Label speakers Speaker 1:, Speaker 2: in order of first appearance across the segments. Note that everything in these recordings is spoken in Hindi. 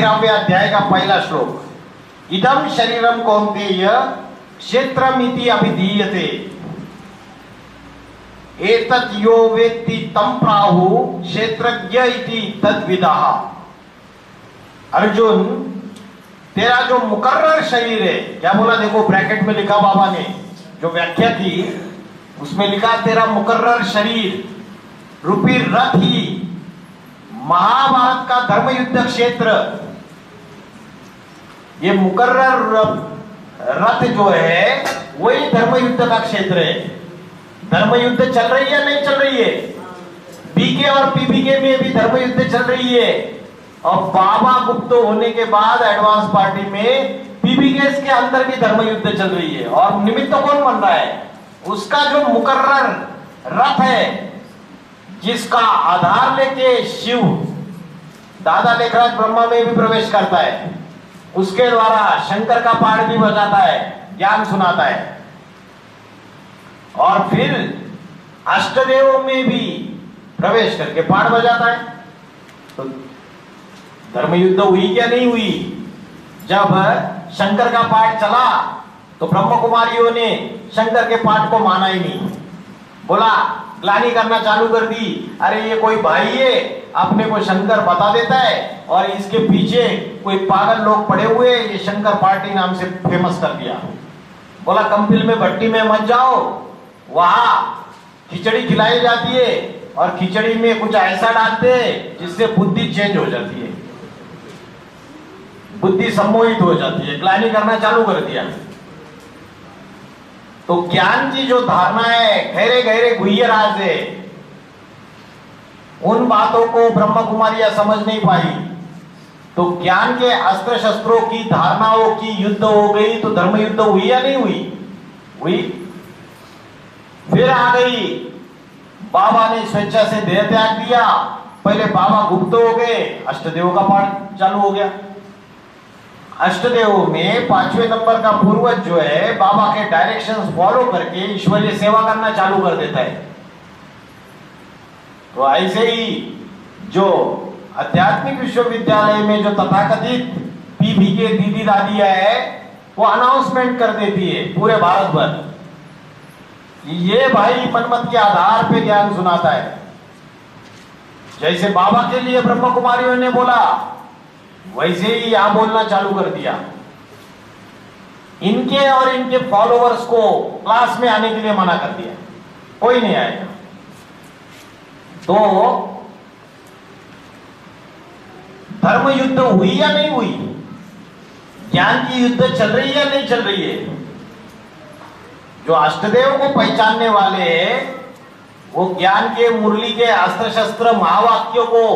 Speaker 1: 13वें अध्याय का पहला श्लोक। इदम शरीरम कौन्तेय क्षेत्रमिति अभिधीयते एतत् यो वेत्ति तं प्राहु क्षेत्रज्ञ इति तद्विदः। अर्जुन, तेरा जो मुकर्रर शरीर है, क्या बोला देखो, ब्रैकेट में लिखा बाबा ने जो व्याख्या की उसमें लिखा तेरा मुकर्रर शरीर रूपी रथ ही महाभारत का धर्म युद्ध क्षेत्र। ये मुकर्रर रथ जो है वही धर्म युद्ध का क्षेत्र है। धर्म युद्ध चल रही है नहीं चल रही है? बीके और पीबीके में भी धर्म युद्ध चल रही है। और बाबा गुप्त होने के बाद एडवांस पार्टी में पीबीके के अंदर भी धर्म युद्ध चल रही है। और निमित्त कौन बन रहा है? उसका जो मुकर्रर रथ है जिसका आधार लेके शिव दादा लेखराज ब्रह्मा में भी प्रवेश करता है, उसके द्वारा शंकर का पाठ भी बजाता है, ज्ञान सुनाता है। और फिर अष्टदेव में भी प्रवेश करके पाठ बजाता है। तो धर्म युद्ध हुई क्या नहीं हुई? जब शंकर का पाठ चला तो ब्रह्म कुमारियों ने शंकर के पाठ को माना ही नहीं, बोला ग्लानि करना चालू कर दी। अरे ये कोई भाई है, अपने को शंकर बता देता है और इसके पीछे कोई पागल लोग पड़े हुए, ये शंकर पार्टी नाम से फेमस कर दिया। बोला कंपिल में भट्टी में मत जाओ, वहां खिचड़ी खिलाई जाती है और खिचड़ी में कुछ ऐसा डालते हैं जिससे बुद्धि चेंज हो जाती है, बुद्धि सम्मोहित हो जाती है। ग्लानि करना चालू कर दिया। तो ज्ञान की जो धारणा है गहरे गहरे गुह्य राज है, उन बातों को ब्रह्म कुमारियां समझ नहीं पाई। तो ज्ञान के अस्त्र शस्त्रों की धारणाओं की युद्ध हो गई। तो धर्म युद्ध हुई या नहीं हुई? हुई। फिर आ गई, बाबा ने स्वेच्छा से देह त्याग दिया। पहले बाबा गुप्त हो गए, अष्टदेव का पाठ चालू हो गया। अष्टदेव में 5वें नंबर का पूर्वज जो है बाबा के डायरेक्शंस फॉलो करके ईश्वरीय सेवा करना चालू कर देता है। तो ऐसे ही जो आध्यात्मिक विश्वविद्यालय में जो तथाकथित पीबीके दीदी दादियां है वो अनाउंसमेंट कर देती है पूरे भारत भर, ये भाई मनमत के आधार पे ज्ञान सुनाता है। जैसे बाबा के लिए ब्रह्म कुमारियों ने बोला वैसे ही यहां बोलना चालू कर दिया। इनके और इनके फॉलोअर्स को क्लास में आने के लिए मना कर दिया, कोई नहीं आएगा। तो धर्म युद्ध हुई या नहीं हुई? ज्ञान की युद्ध चल रही है या नहीं चल रही है? जो अष्टदेव को पहचानने वाले हैं वो ज्ञान के मुरली के अस्त्र शस्त्र महावाक्यों को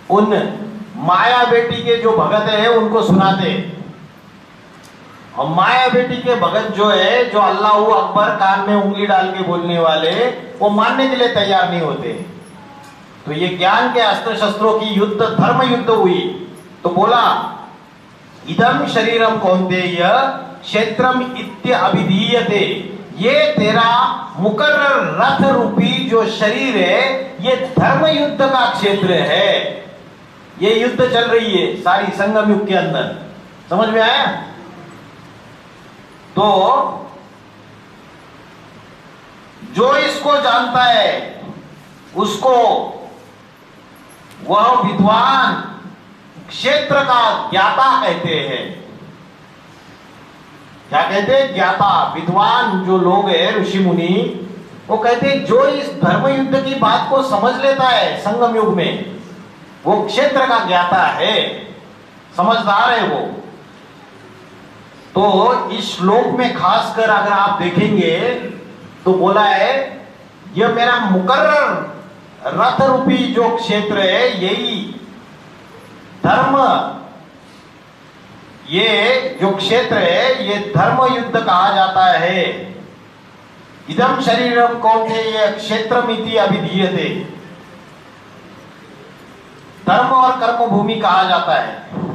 Speaker 1: उन माया बेटी के जो भगत है उनको सुनाते। और माया बेटी के भगत जो है, जो अल्लाह अकबर कान में उंगली डाल के बोलने वाले, वो मानने के लिए तैयार नहीं होते। तो ये ज्ञान के अस्त्र शस्त्रों की युद्ध, धर्म युद्ध हुई। तो बोला इदम शरीरम कौन्तेय क्षेत्रम इत्य अभिधीयते, ये तेरा मुकर्रर रथ रूपी जो शरीर है ये धर्म युद्ध का क्षेत्र है। ये युद्ध चल रही है सारी संगम युग के अंदर। समझ में आया? तो जो इसको जानता है उसको वह विद्वान क्षेत्र का ज्ञाता कहते हैं। क्या कहते हैं? ज्ञाता। विद्वान जो लोग हैं, ऋषि मुनि, वो कहते हैं जो इस धर्म युद्ध की बात को समझ लेता है संगम युग में वो क्षेत्र का ज्ञाता है, समझदार है वो। तो इस श्लोक में खासकर अगर आप देखेंगे तो बोला है यह मेरा मुकर्रर रथ रूपी जो क्षेत्र है यही धर्म, ये जो क्षेत्र है ये धर्म युद्ध कहा जाता है। इदम शरीरम कौन्तेय क्षेत्रमिति अभिधीयते, धर्म और कर्म भूमि कहा जाता है।